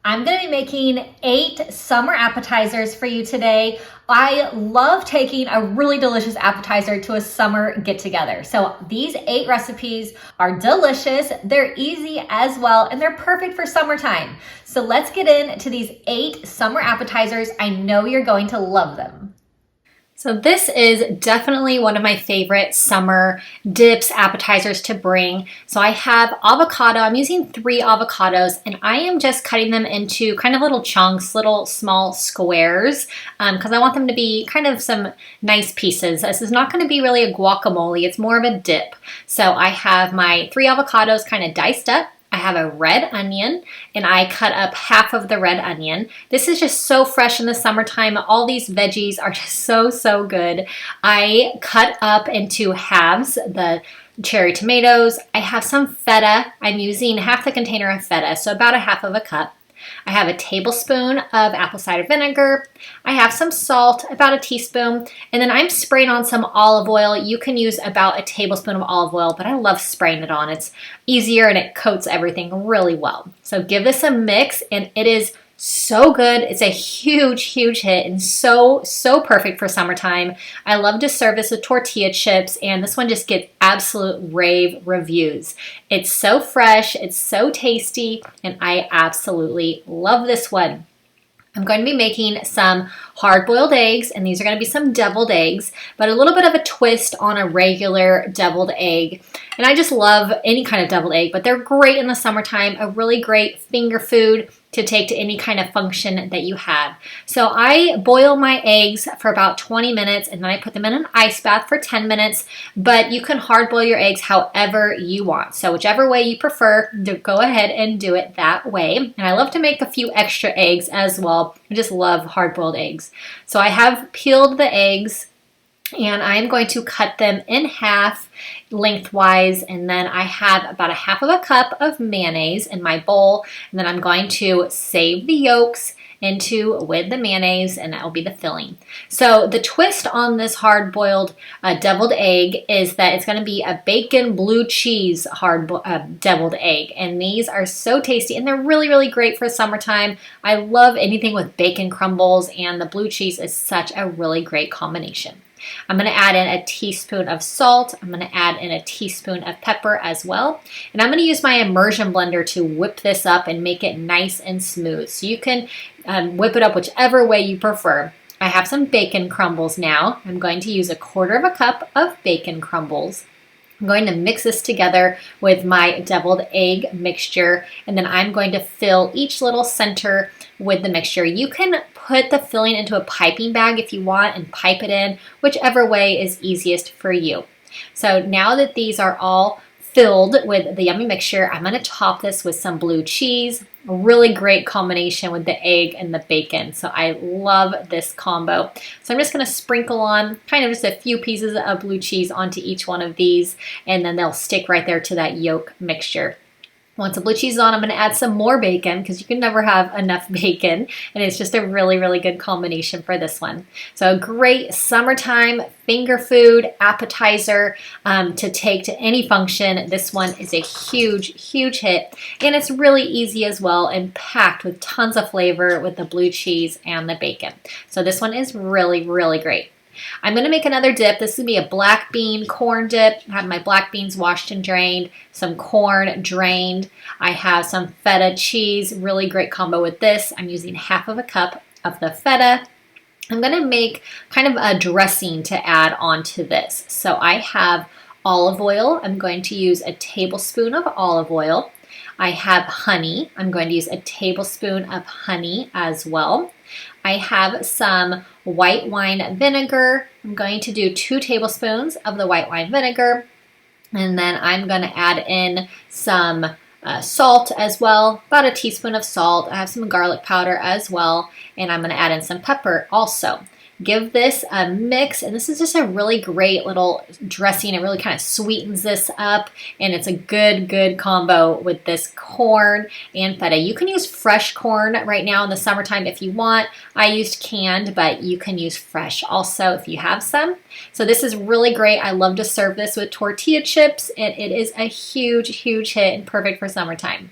I'm going to be making 8 summer appetizers for you today. I love taking a really delicious appetizer to a summer get-together. So these 8 recipes are delicious, they're easy as well, and they're perfect for summertime. So let's get into these 8 summer appetizers. I know you're going to love them. So this is definitely one of my favorite summer dips, appetizers to bring. So I have avocado. I'm using 3 avocados and I am just cutting them into kind of little chunks, little small squares, because I want them to be kind of some nice pieces. This is not going to be really a guacamole. It's more of a dip. So I have my 3 avocados kind of diced up. I have a red onion and I cut up half of the red onion. This is just so fresh in the summertime. All these veggies are just so good. I cut up into halves the cherry tomatoes. I have some feta. I'm using half the container of feta, so about a half of a cup. I have a tablespoon of apple cider vinegar. I have some salt, about a teaspoon, and then I'm spraying on some olive oil. You can use about a tablespoon of olive oil, but I love spraying it on. It's easier and it coats everything really well. So give this a mix and it is so good. It's a huge hit and so perfect for summertime. I love to serve this with tortilla chips, and this one just gets absolute rave reviews. It's so fresh, it's so tasty, and I absolutely love this one. I'm going to be making some hard-boiled eggs, and these are going to be some deviled eggs, but a little bit of a twist on a regular deviled egg. And I just love any kind of deviled egg, but they're great in the summertime, a really great finger food to take to any kind of function that you have. So I boil my eggs for about 20 minutes and then I put them in an ice bath for 10 minutes, but you can hard boil your eggs however you want. So whichever way you prefer, go ahead and do it that way. And I love to make a few extra eggs as well. I just love hard boiled eggs. So I have peeled the eggs and I'm going to cut them in half lengthwise, and then I have about a half of a cup of mayonnaise in my bowl, and then I'm going to save the yolks with the mayonnaise, and that will be the filling. So the twist on this hard-boiled deviled egg is that it's going to be a bacon blue cheese deviled egg, and these are so tasty, and they're really great for summertime. I love anything with bacon crumbles, and the blue cheese is such a really great combination. I'm going to add in a teaspoon of salt. I'm going to add in a teaspoon of pepper as well. And I'm going to use my immersion blender to whip this up and make it nice and smooth. So you can whip it up whichever way you prefer. I have some bacon crumbles now. I'm going to use a quarter of a cup of bacon crumbles. I'm going to mix this together with my deviled egg mixture, and then I'm going to fill each little center with the mixture. You can put the filling into a piping bag if you want and pipe it in, whichever way is easiest for you. So now that these are all filled with the yummy mixture, I'm going to top this with some blue cheese. A really great combination with the egg and the bacon. So I love this combo. So I'm just going to sprinkle on kind of just a few pieces of blue cheese onto each one of these, and then they'll stick right there to that yolk mixture. Once the blue cheese is on, I'm going to add some more bacon because you can never have enough bacon, and it's just a really good combination for this one. So a great summertime finger food appetizer to take to any function. This one is a huge hit, and it's really easy as well and packed with tons of flavor with the blue cheese and the bacon. So this one is really great. I'm going to make another dip. This is going to be a black bean corn dip. I have my black beans washed and drained, some corn drained. I have some feta cheese, really great combo with this. I'm using half of a cup of the feta. I'm going to make kind of a dressing to add onto this. So I have olive oil. I'm going to use a tablespoon of olive oil. I have honey. I'm going to use a tablespoon of honey as well. I have some white wine vinegar. I'm going to do 2 tablespoons of the white wine vinegar. And then I'm going to add in some salt as well, about a teaspoon of salt. I have some garlic powder as well. And I'm going to add in some pepper also. Give this a mix, and this is just a really great little dressing. It really kind of sweetens this up, and it's a good combo with this corn and feta. You can use fresh corn right now in the summertime if you want. I used canned, but you can use fresh also if you have some. So this is really great. I love to serve this with tortilla chips, and it is a huge hit and perfect for summertime.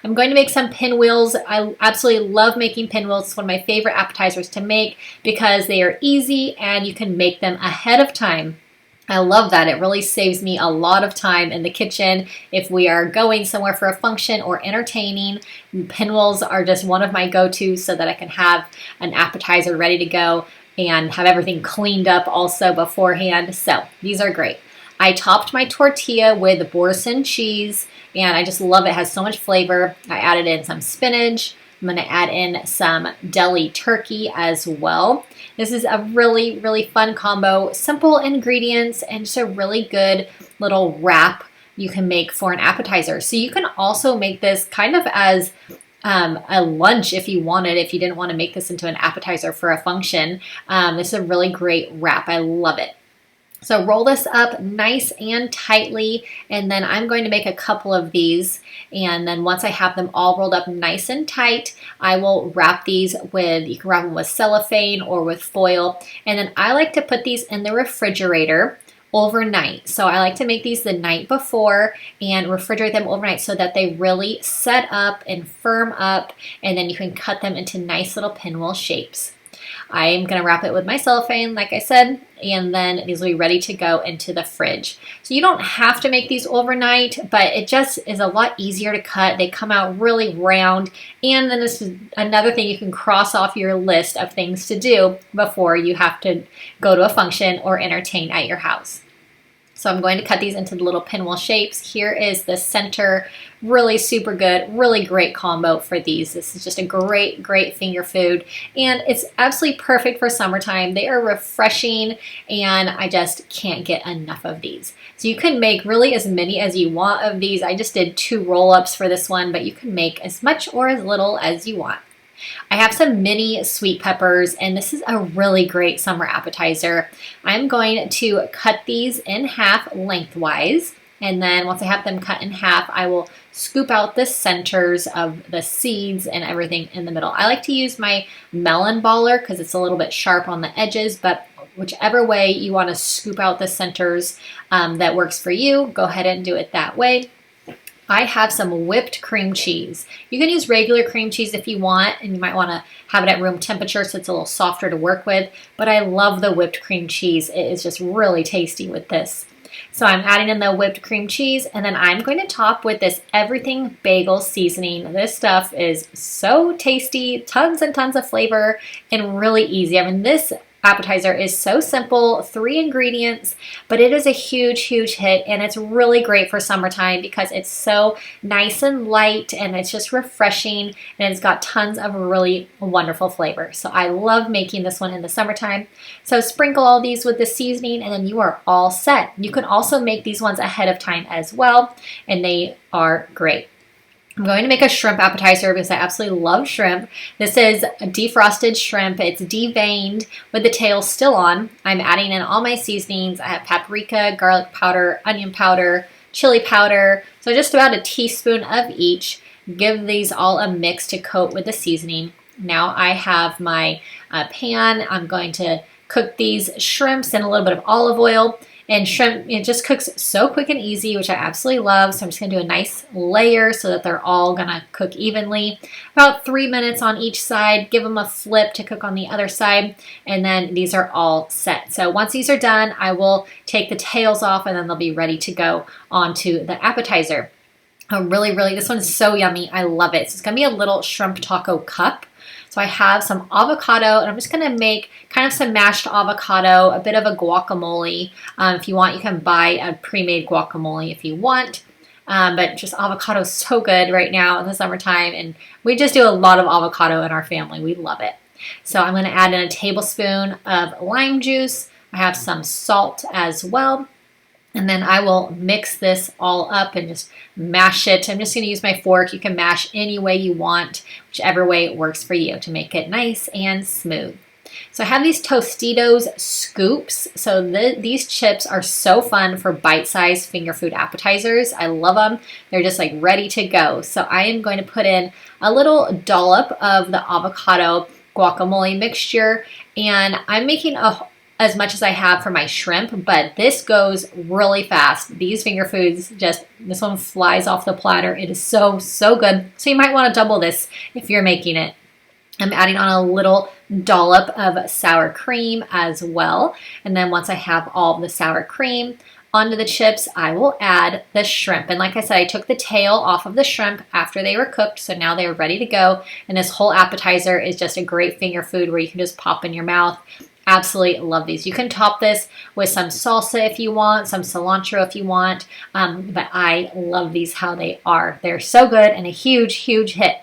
I'm going to make some pinwheels. I absolutely love making pinwheels. It's one of my favorite appetizers to make because they are easy and you can make them ahead of time. I love that. It really saves me a lot of time in the kitchen if we are going somewhere for a function or entertaining. Pinwheels are just one of my go-tos so that I can have an appetizer ready to go and have everything cleaned up also beforehand. So these are great. I topped my tortilla with Boursin cheese, and I just love it. It has so much flavor. I added in some spinach. I'm going to add in some deli turkey as well. This is a really, really fun combo. Simple ingredients and just a really good little wrap you can make for an appetizer. So you can also make this kind of as a lunch if you wanted, if you didn't want to make this into an appetizer for a function. This is a really great wrap. I love it. So roll this up nice and tightly, and then I'm going to make a couple of these, and then once I have them all rolled up nice and tight, I will wrap these with, you can wrap them with cellophane or with foil, and then I like to put these in the refrigerator overnight. So I like to make these the night before and refrigerate them overnight so that they really set up and firm up, and then you can cut them into nice little pinwheel shapes. I'm going to wrap it with my cellophane, like I said, and then these will be ready to go into the fridge. So you don't have to make these overnight, but it just is a lot easier to cut. They come out really round, and then this is another thing you can cross off your list of things to do before you have to go to a function or entertain at your house. So I'm going to cut these into the little pinwheel shapes. Here is the center, really super good, really great combo for these. This is just a great, great finger food, and it's absolutely perfect for summertime. They are refreshing, and I just can't get enough of these. So you can make really as many as you want of these. I just did 2 roll-ups for this one, but you can make as much or as little as you want. I have some mini sweet peppers, and this is a really great summer appetizer. I'm going to cut these in half lengthwise, and then once I have them cut in half, I will scoop out the centers of the seeds and everything in the middle. I like to use my melon baller because it's a little bit sharp on the edges, but whichever way you want to scoop out the centers that works for you, go ahead and do it that way. I have some whipped cream cheese. You can use regular cream cheese if you want, and you might want to have it at room temperature so it's a little softer to work with, but I love the whipped cream cheese. It is just really tasty with this. So I'm adding in the whipped cream cheese, and then I'm going to top with this everything bagel seasoning. This stuff is so tasty, tons and tons of flavor, and really easy. I mean, this appetizer is so simple, 3 ingredients, but it is a huge, huge hit, and it's really great for summertime because it's so nice and light, and it's just refreshing, and it's got tons of really wonderful flavor. So I love making this one in the summertime. So sprinkle all these with the seasoning, and then you are all set. You can also make these ones ahead of time as well, and they are great. I'm going to make a shrimp appetizer because I absolutely love shrimp. This is a defrosted shrimp. It's deveined with the tail still on. I'm adding in all my seasonings. I have paprika, garlic powder, onion powder, chili powder. So just about a teaspoon of each. Give these all a mix to coat with the seasoning. Now I have my pan. I'm going to cook these shrimps in a little bit of olive oil. And shrimp, it just cooks so quick and easy, which I absolutely love. So I'm just going to do a nice layer so that they're all going to cook evenly. About 3 minutes on each side. Give them a flip to cook on the other side. And then these are all set. So once these are done, I will take the tails off, and then they'll be ready to go onto the appetizer. This one's so yummy. I love it. So it's going to be a little shrimp taco cup. So I have some avocado, and I'm just going to make kind of some mashed avocado, a bit of a guacamole. If you want, you can buy a pre-made guacamole if you want. But just avocado is so good right now in the summertime, and we just do a lot of avocado in our family. We love it. So I'm going to add in a tablespoon of lime juice. I have some salt as well. And then I will mix this all up and just mash it. I'm just going to use my fork. You can mash any way you want, whichever way works for you to make it nice and smooth. So I have these Tostitos scoops. So these chips are so fun for bite-sized finger food appetizers. I love them. They're just like ready to go. So I am going to put in a little dollop of the avocado guacamole mixture, and I'm making a as much as I have for my shrimp, but this goes really fast. These finger foods, this one flies off the platter. It is so, so good. So you might want to double this if you're making it. I'm adding on a little dollop of sour cream as well. And then once I have all the sour cream onto the chips, I will add the shrimp. And like I said, I took the tail off of the shrimp after they were cooked, so now they're ready to go. And this whole appetizer is just a great finger food where you can just pop in your mouth. Absolutely love these. You can top this with some salsa if you want, some cilantro if you want, but I love these how they are. They're so good and a huge, huge hit.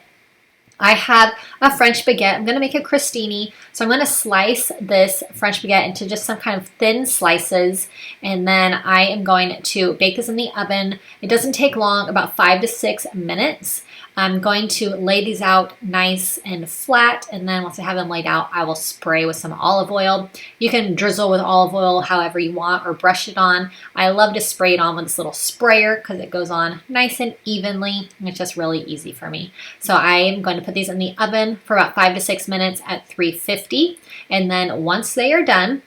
I have a French baguette. I'm going to make a crostini. So I'm going to slice this French baguette into just some kind of thin slices. And then I am going to bake this in the oven. It doesn't take long, about 5 to 6 minutes. I'm going to lay these out nice and flat. And then once I have them laid out, I will spray with some olive oil. You can drizzle with olive oil however you want or brush it on. I love to spray it on with this little sprayer because it goes on nice and evenly. It's just really easy for me. So I am going to put these in the oven for about 5 to 6 minutes at 350. And then once they are done,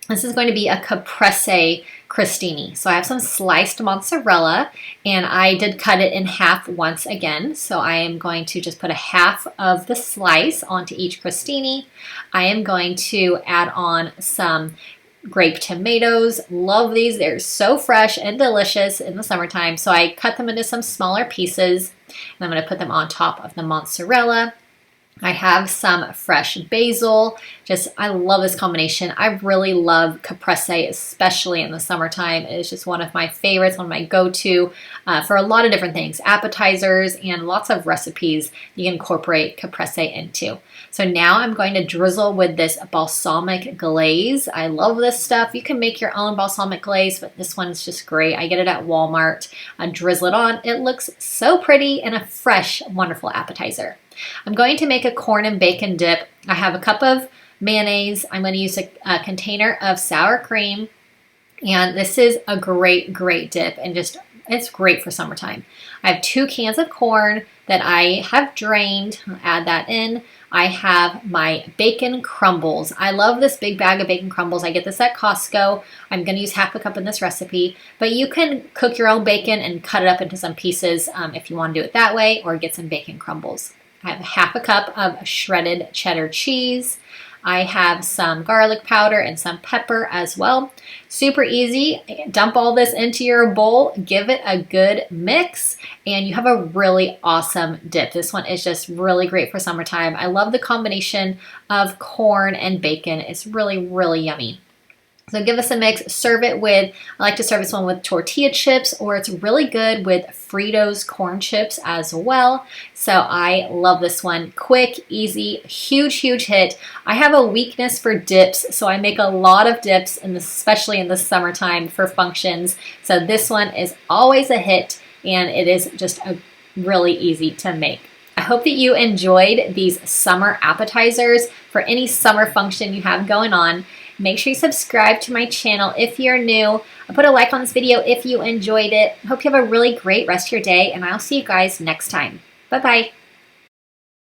this is going to be a Caprese crostini. So I have some sliced mozzarella and I did cut it in half once again. So I am going to just put a half of the slice onto each crostini. I am going to add on some grape tomatoes. Love these. They're so fresh and delicious in the summertime. So I cut them into some smaller pieces and I'm going to put them on top of the mozzarella. I have some fresh basil. I love this combination. I really love Caprese, especially in the summertime. It is just one of my favorites, one of my go-to for a lot of different things, appetizers and lots of recipes you can incorporate Caprese into. So now I'm going to drizzle with this balsamic glaze. I love this stuff. You can make your own balsamic glaze, but this one is just great. I get it at Walmart. I drizzle it on. It looks so pretty and a fresh, wonderful appetizer. I'm going to make a corn and bacon dip. I have a cup of mayonnaise. I'm going to use a container of sour cream. And this is a great, great dip and it's great for summertime. I have 2 cans of corn that I have drained. I'll add that in. I have my bacon crumbles. I love this big bag of bacon crumbles. I get this at Costco. I'm going to use half a cup in this recipe, but you can cook your own bacon and cut it up into some pieces if you want to do it that way, or get some bacon crumbles. I have half a cup of shredded cheddar cheese. I have some garlic powder and some pepper as well. Super easy. Dump all this into your bowl, give it a good mix, and you have a really awesome dip. This one is just really great for summertime. I love the combination of corn and bacon. It's really, really yummy. So give us a mix, serve it with, I like to serve this one with tortilla chips, or it's really good with Fritos corn chips as well. So I love this one. Quick, easy, huge, huge hit. I have a weakness for dips, so I make a lot of dips, especially in the summertime for functions. So this one is always a hit, and it is just really easy to make. I hope that you enjoyed these summer appetizers for any summer function you have going on. Make sure you subscribe to my channel if you're new. Put a like on this video if you enjoyed it. I hope you have a really great rest of your day, and I'll see you guys next time. Bye-bye.